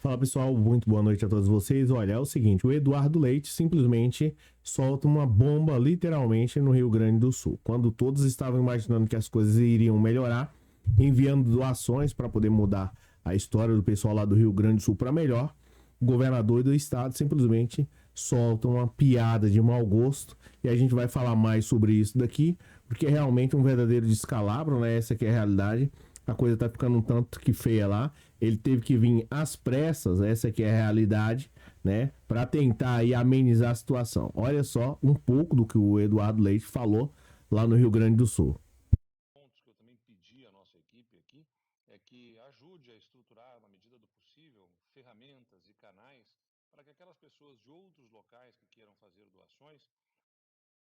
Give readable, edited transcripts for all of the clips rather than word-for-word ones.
Fala pessoal, muito boa noite a todos vocês. Olha, é o seguinte, o Eduardo Leite simplesmente solta uma bomba literalmente no Rio Grande do Sul. Quando todos estavam imaginando que as coisas iriam melhorar, enviando doações para poder mudar a história do pessoal lá do Rio Grande do Sul para melhor, o governador do estado simplesmente solta uma piada de mau gosto e a gente vai falar mais sobre isso daqui, porque é realmente um verdadeiro descalabro, né? Essa que é a realidade. A coisa tá ficando um tanto que feia lá. Ele teve que vir às pressas, essa que é a realidade, né? Para tentar aí amenizar a situação. Olha só um pouco do que o Eduardo Leite falou lá no Rio Grande do Sul. Pontos que eu também pedi à nossa equipe aqui é que ajude a estruturar, na medida do possível, ferramentas e canais para que aquelas pessoas de outros locais que queiram fazer doações.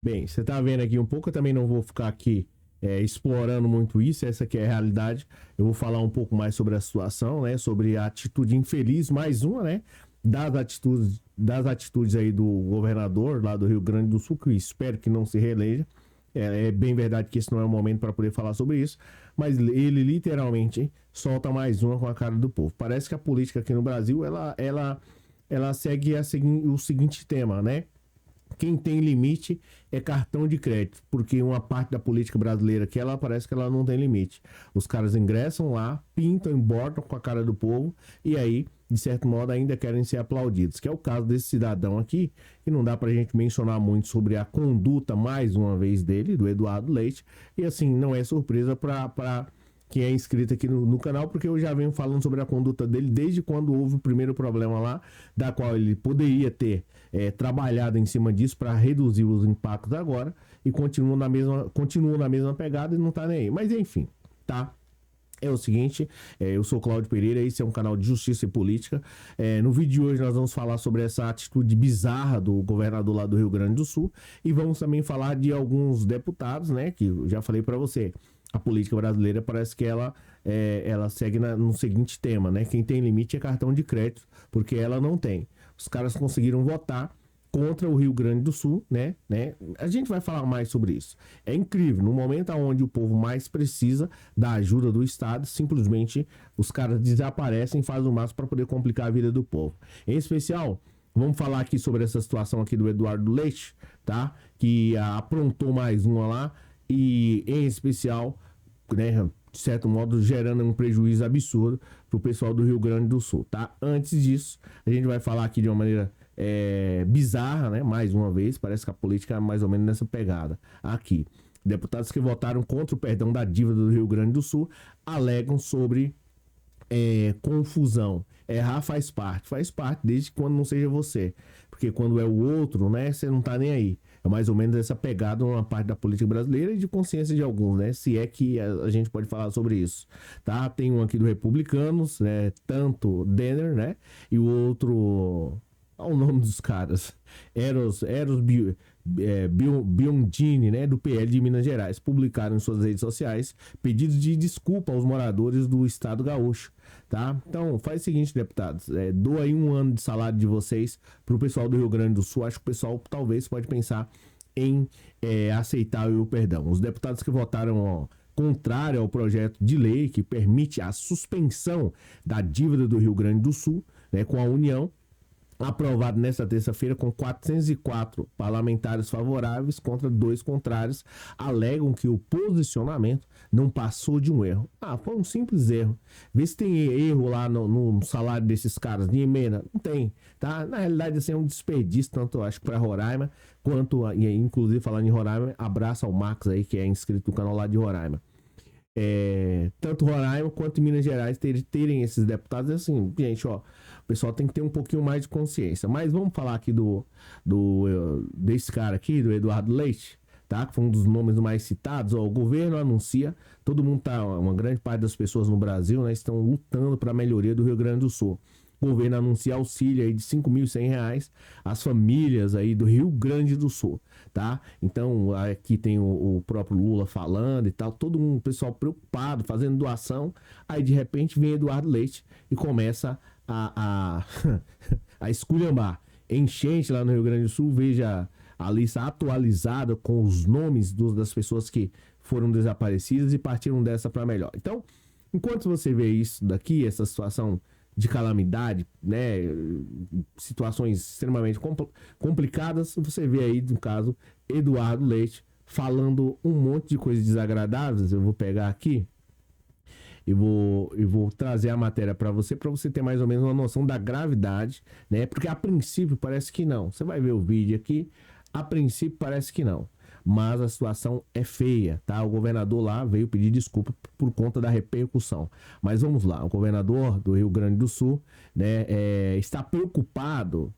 Bem, você tá vendo aqui um pouco, eu também não vou ficar aqui explorando muito isso, essa que é a realidade. Eu vou falar um pouco mais sobre a situação, né? Sobre a atitude infeliz, mais uma, né? Das atitudes aí do governador lá do Rio Grande do Sul, que eu espero que não se reeleja. É bem verdade que esse não é o momento para poder falar sobre isso, mas ele literalmente solta mais uma com a cara do povo. Parece que a política aqui no Brasil, ela segue o seguinte tema, né? Quem tem limite é cartão de crédito, porque uma parte da política brasileira que ela parece que ela não tem limite. Os caras ingressam lá, pintam, embordam com a cara do povo e aí, de certo modo, ainda querem ser aplaudidos, que é o caso desse cidadão aqui, que não dá pra gente mencionar muito sobre a conduta, mais uma vez, dele, do Eduardo Leite, e assim, não é surpresa para quem é inscrito aqui no canal, porque eu já venho falando sobre a conduta dele desde quando houve o primeiro problema lá, da qual ele poderia ter trabalhado em cima disso para reduzir os impactos agora, e continua na mesma pegada e não tá nem aí. Mas enfim, tá? É o seguinte, eu sou Cláudio Pereira, esse é um canal de justiça e política. No vídeo de hoje nós vamos falar sobre essa atitude bizarra do governador lá do Rio Grande do Sul e vamos também falar de alguns deputados, né, que eu já falei para você. A política brasileira parece que ela segue no seguinte tema, né? Quem tem limite é cartão de crédito, porque ela não tem. Os caras conseguiram votar contra o Rio Grande do Sul, né? A gente vai falar mais sobre isso. É incrível, no momento onde o povo mais precisa da ajuda do Estado, simplesmente os caras desaparecem e fazem o máximo para poder complicar a vida do povo. Em especial, vamos falar aqui sobre essa situação aqui do Eduardo Leite, tá? Que aprontou mais uma lá e, em especial, né, de certo modo, gerando um prejuízo absurdo pro pessoal do Rio Grande do Sul, tá? Antes disso, a gente vai falar aqui de uma maneira bizarra, né? Mais uma vez, parece que a política é mais ou menos nessa pegada. Aqui, deputados que votaram contra o perdão da dívida do Rio Grande do Sul alegam sobre confusão. Errar faz parte, desde quando não seja você. Porque quando é o outro, né, você não tá nem aí. É mais ou menos essa pegada uma parte da política brasileira e de consciência de alguns, né? Se é que a gente pode falar sobre isso, tá? Tem um aqui do Republicanos, né? Tanto Denner, né? E o outro... Olha o nome dos caras. Eros Biondini, né, do PL de Minas Gerais, publicaram em suas redes sociais pedidos de desculpa aos moradores do estado gaúcho, tá? Então, faz o seguinte, deputados, doa aí um ano de salário de vocês pro pessoal do Rio Grande do Sul. Acho que o pessoal talvez pode pensar em aceitar o perdão. Os deputados que votaram contrário ao projeto de lei que permite a suspensão da dívida do Rio Grande do Sul, né, com a União, aprovado nesta terça-feira com 404 parlamentares favoráveis contra 2 contrários, alegam que o posicionamento não passou de um erro. Foi um simples erro. Vê se tem erro lá no salário desses caras de emenda. Não tem, tá? Na realidade, assim, é um desperdício, tanto acho que para Roraima, quanto, inclusive falando em Roraima, abraço ao Max aí, que é inscrito no canal lá de Roraima. Tanto Roraima quanto Minas Gerais terem esses deputados, assim, gente, ó, o pessoal tem que ter um pouquinho mais de consciência. Mas vamos falar aqui desse cara aqui, do Eduardo Leite, tá? Que foi um dos nomes mais citados. Ó, o governo anuncia, todo mundo uma grande parte das pessoas no Brasil, né, estão lutando para a melhoria do Rio Grande do Sul. O governo anuncia auxílio aí de R$ 5.100 às famílias aí do Rio Grande do Sul, tá? Então, aqui tem o próprio Lula falando e tal, todo mundo, pessoal preocupado, fazendo doação. Aí, de repente, vem Eduardo Leite e começa a esculhambar. Enchente lá no Rio Grande do Sul, veja a lista atualizada com os nomes das pessoas que foram desaparecidas e partiram dessa para melhor. Então, enquanto você vê isso daqui, essa situação de calamidade, né, situações extremamente complicadas, você vê aí, no caso, Eduardo Leite falando um monte de coisas desagradáveis. Eu vou pegar aqui e vou trazer a matéria para você ter mais ou menos uma noção da gravidade, né? Porque a princípio parece que não. Você vai ver o vídeo aqui, a princípio parece que não. Mas a situação é feia, tá? O governador lá veio pedir desculpa por conta da repercussão. Mas vamos lá, o governador do Rio Grande do Sul, né, está preocupado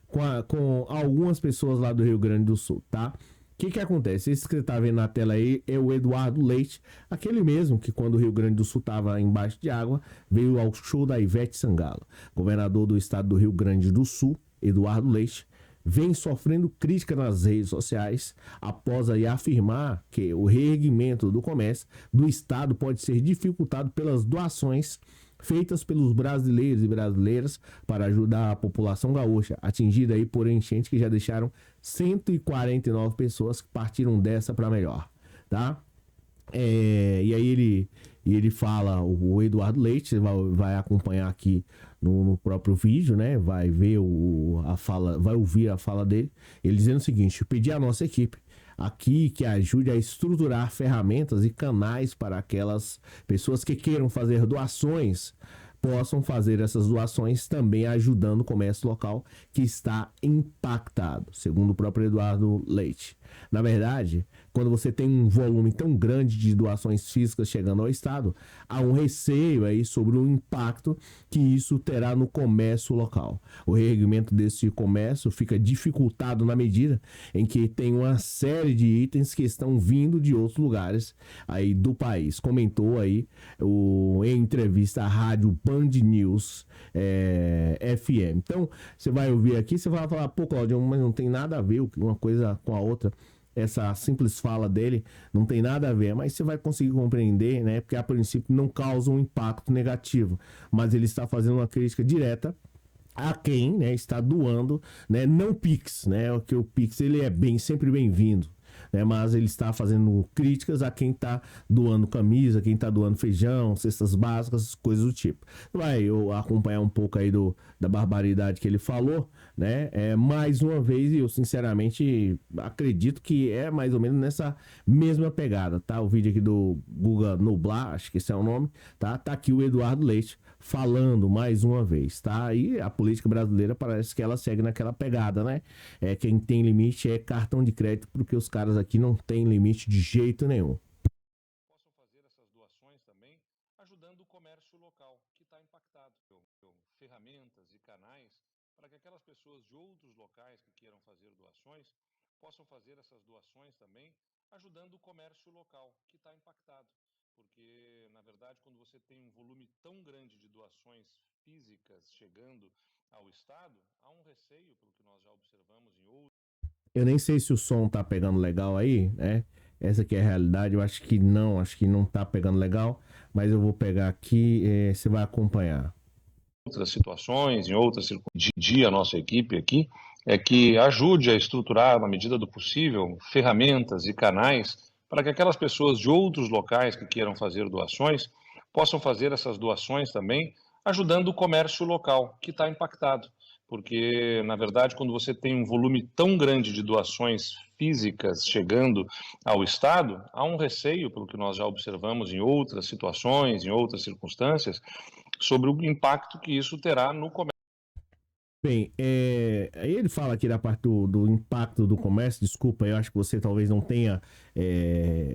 com algumas pessoas lá do Rio Grande do Sul, tá? O que acontece? Esse que você tá vendo na tela aí é o Eduardo Leite, aquele mesmo que quando o Rio Grande do Sul estava embaixo de água, veio ao show da Ivete Sangalo. Governador do estado do Rio Grande do Sul, Eduardo Leite, vem sofrendo crítica nas redes sociais após aí afirmar que o reerguimento do comércio do estado pode ser dificultado pelas doações feitas pelos brasileiros e brasileiras para ajudar a população gaúcha, atingida aí por enchentes que já deixaram 149 pessoas que partiram dessa para melhor, tá? E aí ele fala, o Eduardo Leite, você vai acompanhar aqui no próprio vídeo, né? Vai ver vai ouvir a fala dele, ele dizendo o seguinte: pedir à nossa equipe aqui que ajude a estruturar ferramentas e canais para aquelas pessoas que queiram fazer doações, possam fazer essas doações também ajudando o comércio local que está impactado, segundo o próprio Eduardo Leite. Na verdade, quando você tem um volume tão grande de doações físicas chegando ao estado, há um receio aí sobre o impacto que isso terá no comércio local. O reerguimento desse comércio fica dificultado na medida em que tem uma série de itens que estão vindo de outros lugares aí do país. Comentou aí em entrevista à rádio Band News FM. Então, você vai ouvir aqui, você vai falar, pô, Claudio, mas não tem nada a ver uma coisa com a outra. Essa simples fala dele não tem nada a ver, mas você vai conseguir compreender, né? Porque a princípio não causa um impacto negativo, mas ele está fazendo uma crítica direta a quem, né, está doando, né? Não Pix, né? Porque o Pix ele é sempre bem-vindo, né? Mas ele está fazendo críticas a quem está doando camisa, quem está doando feijão, cestas básicas, coisas do tipo. Vai eu acompanhar um pouco aí da barbaridade que ele falou, né? Mais uma vez, eu sinceramente acredito que é mais ou menos nessa mesma pegada, tá? O vídeo aqui do Guga Noblar, acho que esse é o nome, tá? Tá aqui o Eduardo Leite falando mais uma vez, tá? E a política brasileira parece que ela segue naquela pegada, né? Quem tem limite é cartão de crédito, porque os caras aqui não tem limite de jeito nenhum. Possam fazer essas doações também, ajudando o comércio local que está impactado. Ferramentas e canais para que aquelas pessoas de outros locais que queiram fazer doações possam fazer essas doações também, ajudando o comércio local que está impactado. Porque, na verdade, quando você tem um volume tão grande de doações físicas chegando ao estado, há um receio, pelo que nós já observamos em outros. Eu nem sei se o som tá pegando legal aí, né? Essa aqui é a realidade, eu acho que não tá pegando legal, mas eu vou pegar aqui, você vai acompanhar. Outras situações, em outras circunstâncias, a nossa equipe aqui, é que ajude a estruturar, na medida do possível, ferramentas e canais para que aquelas pessoas de outros locais que queiram fazer doações possam fazer essas doações também, ajudando o comércio local que está impactado. Porque, na verdade, quando você tem um volume tão grande de doações físicas chegando ao estado, há um receio, pelo que nós já observamos em outras situações, em outras circunstâncias, sobre o impacto que isso terá no comércio. Bem, aí ele fala aqui da parte do impacto do comércio. Desculpa, eu acho que você talvez não tenha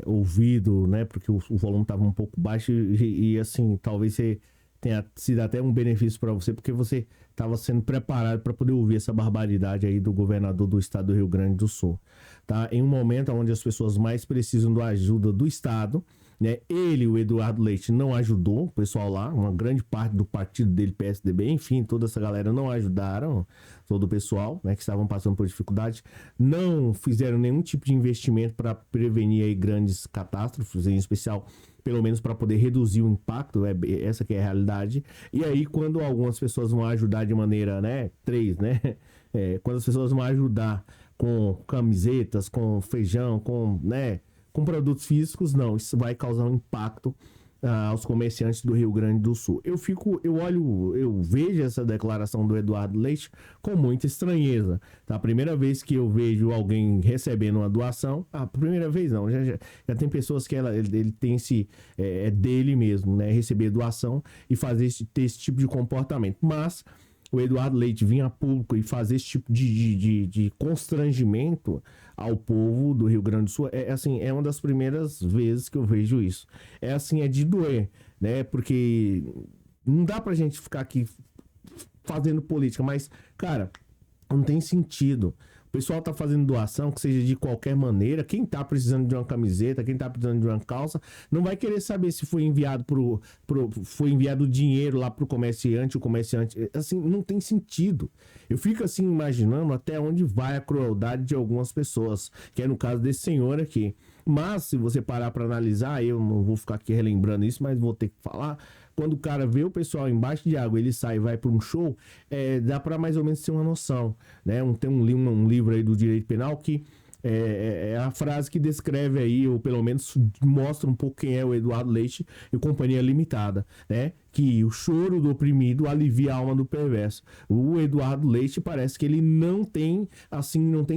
ouvido, né? Porque o volume estava um pouco baixo e assim, talvez você tenha sido até um benefício para você, porque você estava sendo preparado para poder ouvir essa barbaridade aí do governador do estado do Rio Grande do Sul, tá? Em um momento onde as pessoas mais precisam da ajuda do estado, né? Ele, o Eduardo Leite, não ajudou o pessoal lá, uma grande parte do partido dele, PSDB, enfim, toda essa galera não ajudaram todo o pessoal, né, que estavam passando por dificuldade, não fizeram nenhum tipo de investimento para prevenir aí grandes catástrofes, em especial, pelo menos para poder reduzir o impacto, essa que é a realidade. E aí, quando algumas pessoas vão ajudar de maneira, né, quando as pessoas vão ajudar com camisetas, com feijão, com produtos físicos, não, isso vai causar um impacto aos comerciantes do Rio Grande do Sul. Eu vejo essa declaração do Eduardo Leite com muita estranheza. Tá? A primeira vez que eu vejo alguém recebendo uma doação, a primeira vez não, já tem pessoas que ele tem é dele mesmo, né? Receber doação e ter esse tipo de comportamento. Mas o Eduardo Leite vir a público e fazer esse tipo de constrangimento ao povo do Rio Grande do Sul, é uma das primeiras vezes que eu vejo isso. É de doer, né? Porque não dá pra gente ficar aqui fazendo política, mas, cara, não tem sentido. O pessoal tá fazendo doação, que seja de qualquer maneira. Quem tá precisando de uma camiseta, quem tá precisando de uma calça, não vai querer saber se foi enviado foi enviado dinheiro lá pro comerciante, o comerciante. Assim, não tem sentido. Eu fico assim imaginando até onde vai a crueldade de algumas pessoas, que é no caso desse senhor aqui. Mas, se você parar para analisar, eu não vou ficar aqui relembrando isso, mas vou ter que falar. Quando o cara vê o pessoal embaixo de água, ele sai e vai para um show, dá para mais ou menos ter uma noção, né? Tem um livro aí do direito penal que é a frase que descreve aí, ou pelo menos mostra um pouco quem é o Eduardo Leite e Companhia Limitada, né? Que o choro do oprimido alivia a alma do perverso. O Eduardo Leite parece que ele não tem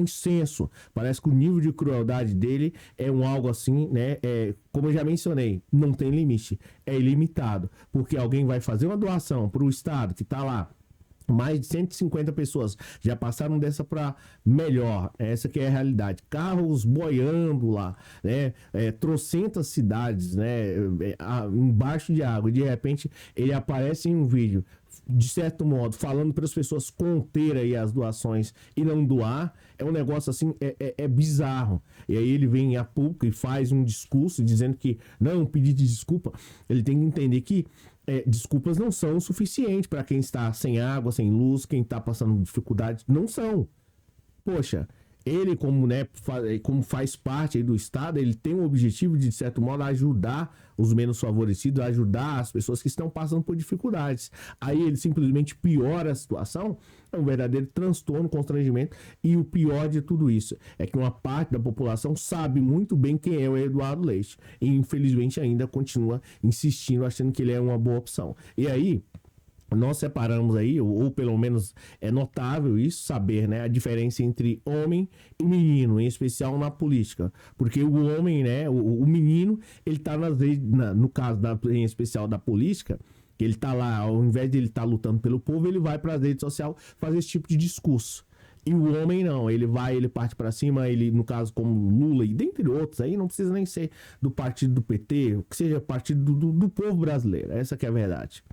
senso. Parece que o nível de crueldade dele é algo assim, né? Como eu já mencionei, não tem limite. É ilimitado. Porque alguém vai fazer uma doação para o Estado que está lá. Mais de 150 pessoas já passaram dessa para melhor. Essa que é a realidade. Carros boiando lá, né? Trocentas cidades, né? Embaixo de água. De repente, ele aparece em um vídeo, de certo modo, falando para as pessoas conter aí as doações e não doar. É um negócio assim, é bizarro. E aí ele vem a público e faz um discurso dizendo que não, pedido de desculpa. Ele tem que entender que desculpas não são o suficiente para quem está sem água, sem luz, quem está passando dificuldades, não são. Poxa, ele como faz parte aí do Estado, ele tem o objetivo de certo modo, ajudar os menos favorecidos, ajudar as pessoas que estão passando por dificuldades. Aí ele simplesmente piora a situação, é um verdadeiro transtorno, constrangimento, e o pior de tudo isso é que uma parte da população sabe muito bem quem é o Eduardo Leite, e infelizmente ainda continua insistindo, achando que ele é uma boa opção. E aí, nós separamos aí, ou pelo menos é notável isso, saber, né, a diferença entre homem e menino, em especial na política. Porque o homem, né, o menino, ele tá no caso em especial da política, ele tá lá, ao invés de ele estar lutando pelo povo, ele vai para as redes sociais fazer esse tipo de discurso. E o homem não, ele parte para cima, ele, no caso, como Lula e dentre outros, aí não precisa nem ser do partido do PT, que seja partido do povo brasileiro, essa que é a verdade.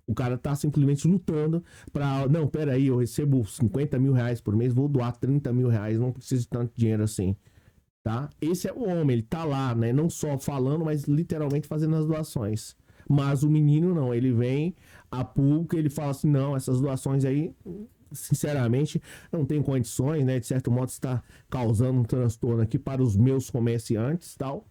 O cara tá simplesmente lutando pra... Não, peraí, eu recebo 50 mil reais por mês, vou doar 30 mil reais, não preciso de tanto dinheiro assim, tá? Esse é o homem, ele tá lá, né? Não só falando, mas literalmente fazendo as doações. Mas o menino não, ele vem a público, ele fala assim, não, essas doações aí, sinceramente, não tem condições, né? De certo modo, está causando um transtorno aqui para os meus comerciantes e tal.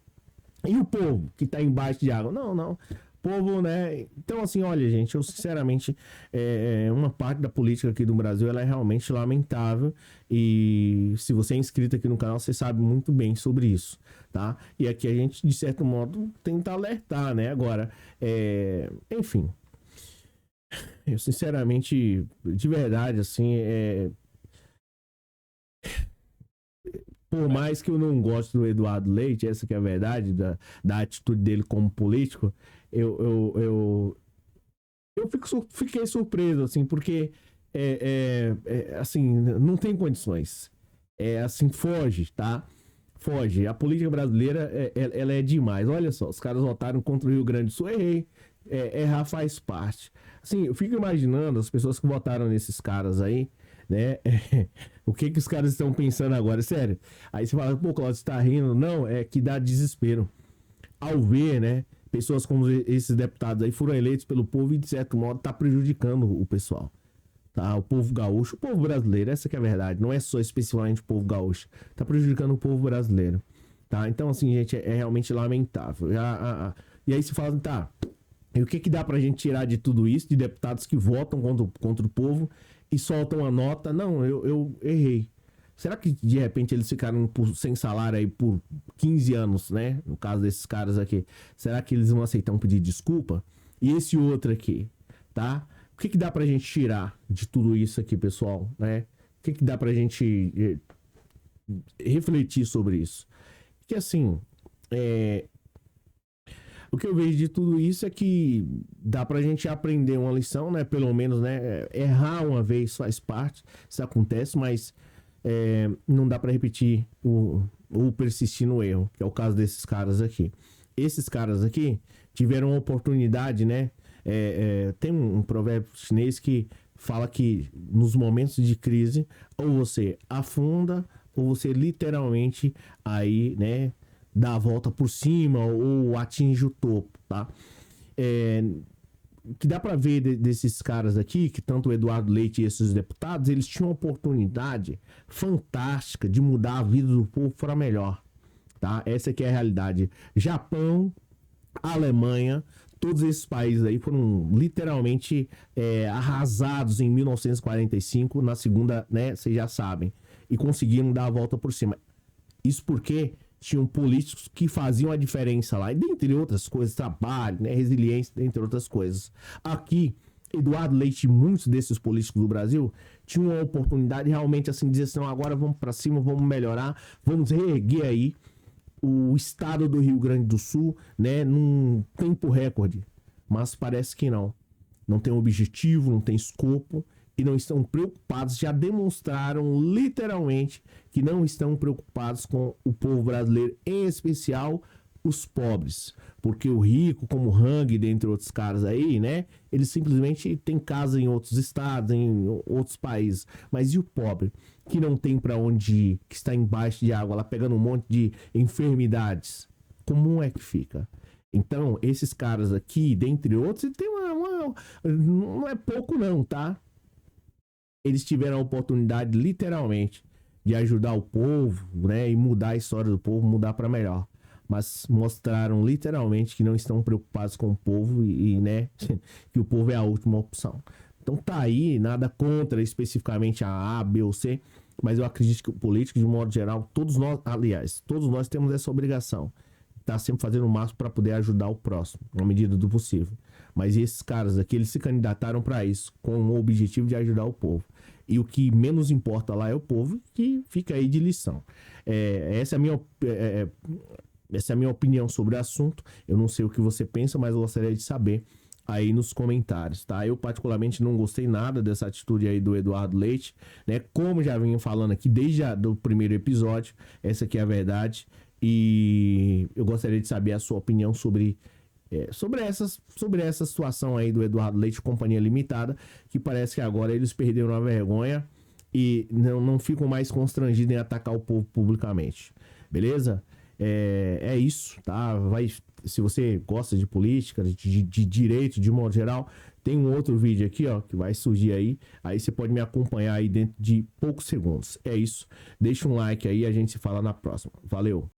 E o povo que tá embaixo de água? Não. Povo, né? Então, assim, olha, gente, eu sinceramente, uma parte da política aqui do Brasil, ela é realmente lamentável, e se você é inscrito aqui no canal, você sabe muito bem sobre isso, tá? E aqui a gente, de certo modo, tenta alertar, né? Agora, enfim, eu sinceramente, de verdade, assim, por mais que eu não goste do Eduardo Leite, essa que é a verdade, da atitude dele como político, eu fiquei surpreso, assim, porque assim, não tem condições. Assim, foge, tá? Foge. A política brasileira, ela é demais. Olha só, os caras votaram contra o Rio Grande do Sul. Errei. Errar faz parte. Assim, eu fico imaginando as pessoas que votaram nesses caras aí, né? O que os caras estão pensando agora? Sério. Aí você fala, pô, Cláudio, você tá rindo? Não, é que dá desespero. Ao ver, né? Pessoas como esses deputados aí foram eleitos pelo povo e, de certo modo, tá prejudicando o pessoal. Tá? O povo gaúcho, o povo brasileiro, essa que é a verdade. Não é só especificamente o povo gaúcho. Tá prejudicando o povo brasileiro. Tá? Então, assim, gente, é realmente lamentável. E aí se fala, tá, e o que dá pra gente tirar de tudo isso, de deputados que votam contra o povo e soltam a nota? Não, eu errei. Será que de repente eles ficaram sem salário aí por 15 anos, né? No caso desses caras aqui. Será que eles vão aceitar um pedido de desculpa? E esse outro aqui, tá? O que dá pra gente tirar de tudo isso aqui, pessoal, né? O que dá pra gente refletir sobre isso? Que assim, o que eu vejo de tudo isso é que dá pra gente aprender uma lição, né? Pelo menos, né? Errar uma vez faz parte, isso acontece, mas não dá pra repetir ou persistir no erro, que é o caso desses caras aqui. Esses caras aqui tiveram uma oportunidade, né? Tem um provérbio chinês que fala que nos momentos de crise, ou você afunda, ou você literalmente aí, né, dá a volta por cima ou atinge o topo, tá? O que dá pra ver desses caras aqui, que tanto o Eduardo Leite e esses deputados, eles tinham uma oportunidade fantástica de mudar a vida do povo para melhor, tá? Essa aqui é a realidade. Japão, Alemanha, todos esses países aí foram literalmente arrasados em 1945, na segunda, né, vocês já sabem, e conseguiram dar a volta por cima. Isso porque tinham políticos que faziam a diferença lá, e dentre outras coisas, trabalho, né, resiliência, dentre outras coisas. Aqui, Eduardo Leite e muitos desses políticos do Brasil tinham uma oportunidade de realmente assim dizer assim, agora vamos para cima, vamos melhorar, vamos reerguer aí o estado do Rio Grande do Sul, né, num tempo recorde. Mas parece que não. Não tem objetivo, não tem escopo e não estão preocupados. Já demonstraram literalmente que não estão preocupados com o povo brasileiro, em especial os pobres. Porque o rico, como o Hang, dentre outros caras aí, né, eles simplesmente têm casa em outros estados, em outros países. Mas e o pobre, que não tem para onde ir, que está embaixo de água, lá pegando um monte de enfermidades? Como é que fica? Então, esses caras aqui, dentre outros, e tem não é pouco não, tá? Eles tiveram a oportunidade, literalmente, de ajudar o povo, né, e mudar a história do povo, mudar para melhor. Mas mostraram literalmente que não estão preocupados com o povo e né, que o povo é a última opção. Então tá aí, nada contra especificamente a B ou C, mas eu acredito que o político, de um modo geral, todos nós temos essa obrigação. Tá sempre fazendo o máximo para poder ajudar o próximo, na medida do possível. Mas esses caras aqui, eles se candidataram para isso, com o objetivo de ajudar o povo. E o que menos importa lá é o povo, que fica aí de lição. Essa é a minha opinião sobre o assunto. Eu não sei o que você pensa, mas eu gostaria de saber aí nos comentários, tá? Eu particularmente não gostei nada dessa atitude aí do Eduardo Leite, né? Como já vinha falando aqui desde o primeiro episódio, essa aqui é a verdade. E eu gostaria de saber a sua opinião sobre essa situação aí do Eduardo Leite Companhia Limitada, que parece que agora eles perderam a vergonha e não ficam mais constrangidos em atacar o povo publicamente. Beleza? É isso, tá? Se você gosta de política, de direito, de modo geral, tem um outro vídeo aqui, ó, que vai surgir aí. Aí você pode me acompanhar aí dentro de poucos segundos. É isso. Deixa um like aí e a gente se fala na próxima. Valeu!